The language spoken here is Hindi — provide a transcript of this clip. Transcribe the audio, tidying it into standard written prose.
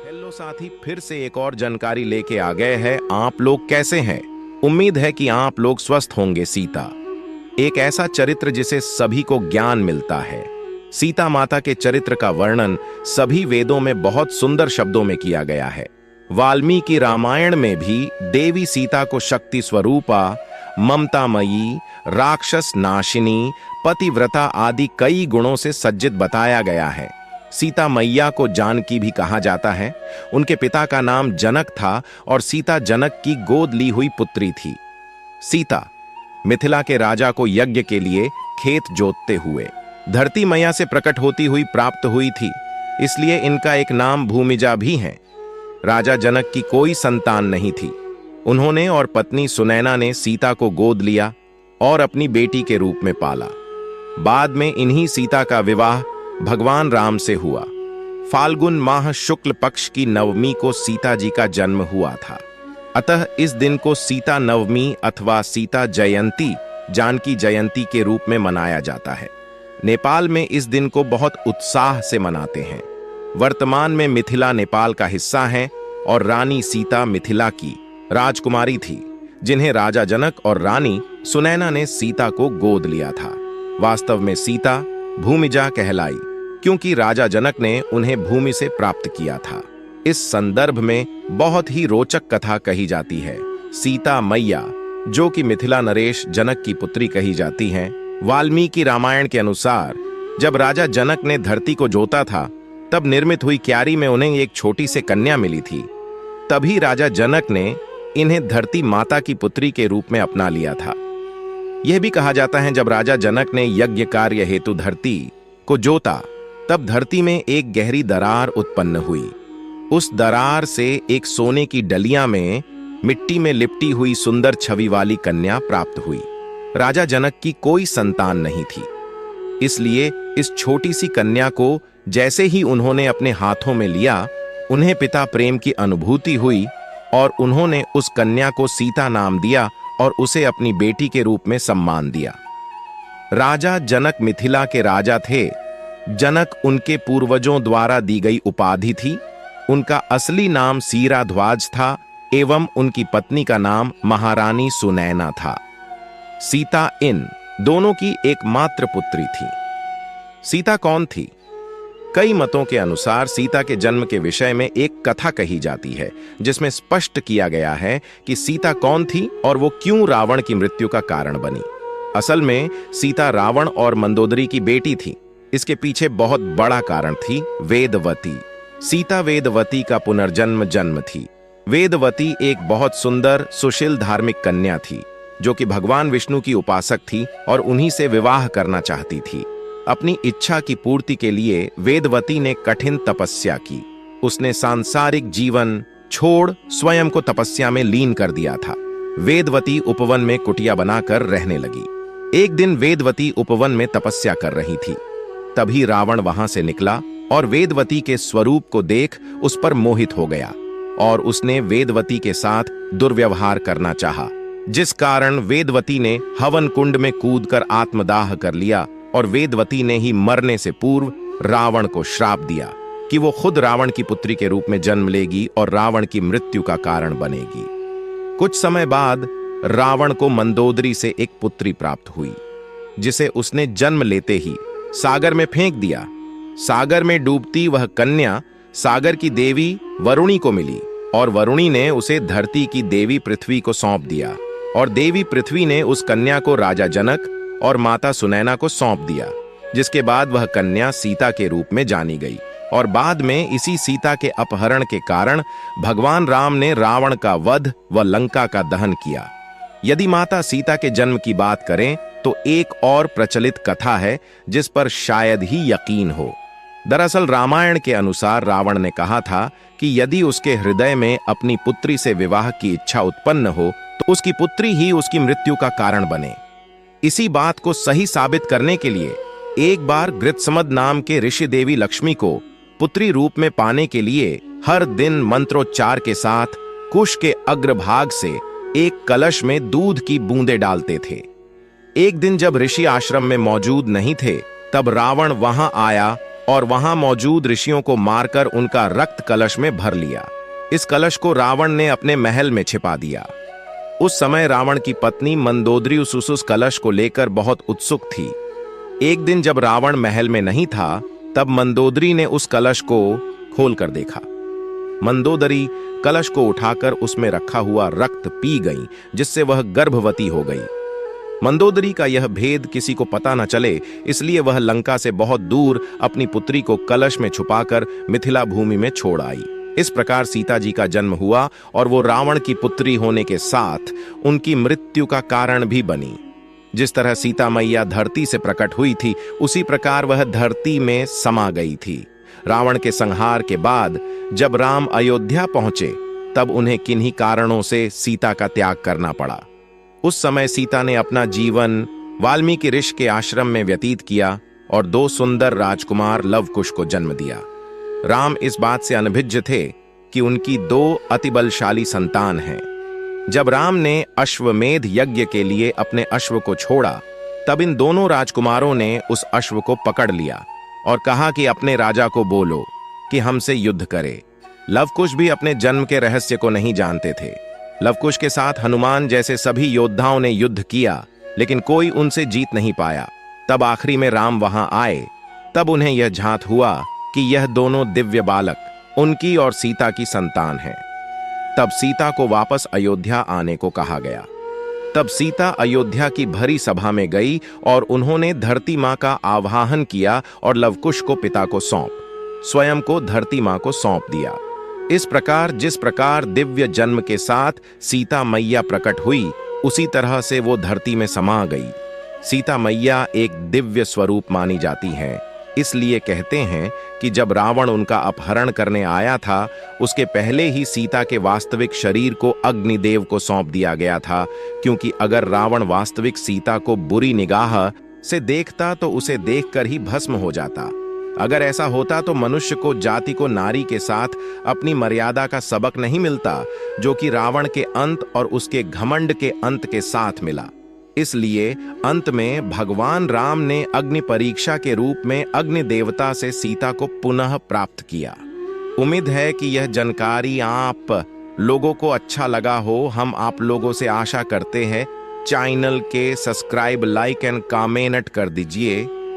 हेलो साथी, फिर से एक और जानकारी लेके आ गए हैं। आप लोग कैसे हैं? उम्मीद है कि आप लोग स्वस्थ होंगे। सीता एक ऐसा चरित्र जिसे सभी को ज्ञान मिलता है। सीता माता के चरित्र का वर्णन सभी वेदों में बहुत सुंदर शब्दों में किया गया है। वाल्मीकि रामायण में भी देवी सीता को शक्ति स्वरूपा, ममतामयी, राक्षस नाशिनी, पतिव्रता आदि कई गुणों से सज्जित बताया गया है। सीता मैया को जानकी भी कहा जाता है। उनके पिता का नाम जनक था और सीता जनक की गोद ली हुई पुत्री थी। सीता मिथिला के राजा को यज्ञ के लिए खेत जोतते हुए धरती मैया से प्रकट होती हुई प्राप्त हुई थी, इसलिए इनका एक नाम भूमिजा भी है। राजा जनक की कोई संतान नहीं थी। उन्होंने और पत्नी सुनैना ने सीता को गोद लिया और अपनी बेटी के रूप में पाला। बाद में इन्हीं सीता का विवाह भगवान राम से हुआ। फाल्गुन माह शुक्ल पक्ष की नवमी को सीता जी का जन्म हुआ था। अतः इस दिन को सीता नवमी अथवा सीता जयंती, जानकी जयंती के रूप में मनाया जाता है। नेपाल में इस दिन को बहुत उत्साह से मनाते हैं। वर्तमान में मिथिला नेपाल का हिस्सा है और रानी सीता मिथिला की राजकुमारी थी, जिन्हें राजा जनक और रानी सुनैना ने सीता को गोद लिया था। वास्तव में सीता भूमिजा कहलाई, क्योंकि राजा जनक ने उन्हें भूमि से प्राप्त किया था। इस संदर्भ में बहुत ही रोचक कथा कही जाती है। सीता मैया, जो कि मिथिला नरेश जनक की पुत्री कही जाती हैं, वाल्मीकि रामायण के अनुसार जब राजा जनक ने धरती को जोता था, तब निर्मित हुई क्यारी में उन्हें एक छोटी सी कन्या मिली थी। तभी राजा जनक ने इन्हें धरती माता की पुत्री के रूप में अपना लिया था। यह भी कहा जाता है, जब राजा जनक ने यज्ञ कार्य हेतु धरती को जोता, तब धरती में एक गहरी दरार उत्पन्न हुई। उस दरार से एक सोने की डलिया में मिट्टी में लिपटी हुई सुंदर छवि वाली कन्या प्राप्त हुई। राजा जनक की कोई संतान नहीं थी, इसलिए इस छोटी सी कन्या को जैसे ही उन्होंने अपने हाथों में लिया, उन्हें पिता प्रेम की अनुभूति हुई और उन्होंने उस कन्या को सीता नाम दिया और उसे अपनी बेटी के रूप में सम्मान दिया। राजा जनक मिथिला के राजा थे। जनक उनके पूर्वजों द्वारा दी गई उपाधि थी। उनका असली नाम सीराध्वज था एवं उनकी पत्नी का नाम महारानी सुनैना था। सीता इन दोनों की एकमात्र पुत्री थी। सीता कौन थी? कई मतों के अनुसार सीता के जन्म के विषय में एक कथा कही जाती है, जिसमें स्पष्ट किया गया है कि सीता कौन थी और वो क्यों रावण की मृत्यु का कारण बनी। असल में सीता रावण और मंदोदरी की बेटी थी। इसके पीछे बहुत बड़ा कारण थी वेदवती। सीता वेदवती का पुनर्जन्म जन्म थी। वेदवती एक बहुत सुंदर सुशील धार्मिक कन्या थी, जो कि भगवान विष्णु की उपासक थी और उन्हीं से विवाह करना चाहती थी। अपनी इच्छा की पूर्ति के लिए वेदवती ने कठिन तपस्या की। उसने सांसारिक जीवन छोड़ स्वयं को तपस्या में लीन कर दिया था। वेदवती उपवन में कुटिया बनाकर रहने लगी। एक दिन वेदवती उपवन में तपस्या कर रही थी। तभी रावण वहां से निकला और वेदवती के स्वरूप को देख उस पर मोहित हो गया और उसने वेदवती के साथ दुर्व्यवहार करना चाहा, जिस कारण वेदवती ने हवन कुंड में कूदकर आत्मदाह कर लिया और वेदवती ने ही मरने से पूर्व रावण को श्राप दिया कि वो खुद रावण की पुत्री के रूप में जन्म लेगी और रावण की मृत्यु का कारण बनेगी। कुछ समय बाद रावण को मंदोदरी से एक पुत्री प्राप्त हुई, जिसे उसने जन्म लेते ही सागर में फेंक दिया। सागर में डूबती वह कन्या सागर की देवी वरुणी को मिली और वरुणी ने उसे धरती की देवी पृथ्वी को सौंप दिया और देवी पृथ्वी ने उस कन्या को राजा जनक और माता सुनैना को सौंप दिया, जिसके बाद वह कन्या सीता के रूप में जानी गई। और बाद में इसी सीता के अपहरण के कारण भगवान राम ने रावण का वध व लंका का दहन किया। यदि माता सीता के जन्म की बात करें तो एक और प्रचलित कथा है जिस पर शायद ही यकीन हो। दरअसल रामायण के अनुसार रावण ने कहा था कि यदि उसके हृदय में अपनी पुत्री से विवाह की इच्छा उत्पन्न हो तो उसकी पुत्री ही उसकी मृत्यु का कारण बने। इसी बात को सही साबित करने के लिए एक बार गृत्समद नाम के ऋषि देवी लक्ष्मी को पुत्री रूप में पाने के लिए हर दिन मंत्रोच्चार के साथ कुश के अग्रभाग से एक कलश में दूध की बूंदें डालते थे। एक दिन जब ऋषि आश्रम में मौजूद नहीं थे, तब रावण वहां आया और वहां मौजूद ऋषियों को मारकर उनका रक्त कलश में भर लिया। इस कलश को रावण ने अपने महल में छिपा दिया। उस समय रावण की पत्नी मंदोदरी उस कलश को लेकर बहुत उत्सुक थी। एक दिन जब रावण महल में नहीं था, तब मंदोदरी ने उस कलश को खोलकर देखा। मंदोदरी कलश को उठाकर उसमें रखा हुआ रक्त पी गई, जिससे वह गर्भवती हो गई। मंदोदरी का यह भेद किसी को पता न चले, इसलिए वह लंका से बहुत दूर अपनी पुत्री को कलश में छुपाकर मिथिला भूमि में छोड़ आई। इस प्रकार सीता जी का जन्म हुआ और वो रावण की पुत्री होने के साथ उनकी मृत्यु का कारण भी बनी। जिस तरह सीता मैया धरती से प्रकट हुई थी, उसी प्रकार वह धरती में समा गई थी। रावण के संहार के बाद जब राम अयोध्या पहुंचे, तब उन्हें किन्हीं कारणों से सीता का त्याग करना पड़ा। उस समय सीता ने अपना जीवन वाल्मीकि ऋषि के आश्रम में व्यतीत किया और 2 सुंदर राजकुमार लवकुश को जन्म दिया। राम इस बात से अनभिज्ञ थे कि उनकी 2 अति बलशाली संतान हैं। जब राम ने अश्वमेध यज्ञ के लिए अपने अश्व को छोड़ा, तब इन दोनों राजकुमारों ने उस अश्व को पकड़ लिया और कहा कि अपने राजा को बोलो कि हमसे युद्ध करे। लवकुश भी अपने जन्म के रहस्य को नहीं जानते थे। लवकुश के साथ हनुमान जैसे सभी योद्धाओं ने युद्ध किया, लेकिन कोई उनसे जीत नहीं पाया। तब आखिरी में राम वहां आए, तब उन्हें यह झांत हुआ कि यह दोनों दिव्य बालक उनकी और सीता की संतान हैं। तब सीता को वापस अयोध्या आने को कहा गया। तब सीता अयोध्या की भरी सभा में गई और उन्होंने धरती मां का आवाहन किया और लवकुश को पिता को स्वयं को धरती मां को सौंप दिया। इस प्रकार जिस प्रकार दिव्य जन्म के साथ सीता मैया प्रकट हुई, उसी तरह से वो धरती में समा गई। सीता मैया एक दिव्य स्वरूप मानी जाती हैं। इसलिए कहते हैं कि जब रावण उनका अपहरण करने आया था, उसके पहले ही सीता के वास्तविक शरीर को अग्निदेव को सौंप दिया गया था, क्योंकि अगर रावण वास्तविक सीता को बुरी निगाह से देखता तो उसे देखकर ही भस्म हो जाता। अगर ऐसा होता तो मनुष्य को जाति को नारी के साथ अपनी मर्यादा का सबक नहीं मिलता, जो कि रावण के अंत और उसके घमंड के अंत के साथ मिला। इसलिए अंत में भगवान राम ने अग्नि परीक्षा के रूप में अग्नि देवता से सीता को पुनः प्राप्त किया। उम्मीद है कि यह जानकारी आप लोगों को अच्छा लगा हो। हम आप लोगों से आशा करते हैं चैनल के सब्सक्राइब, लाइक एंड कमेंट कर दीजिए।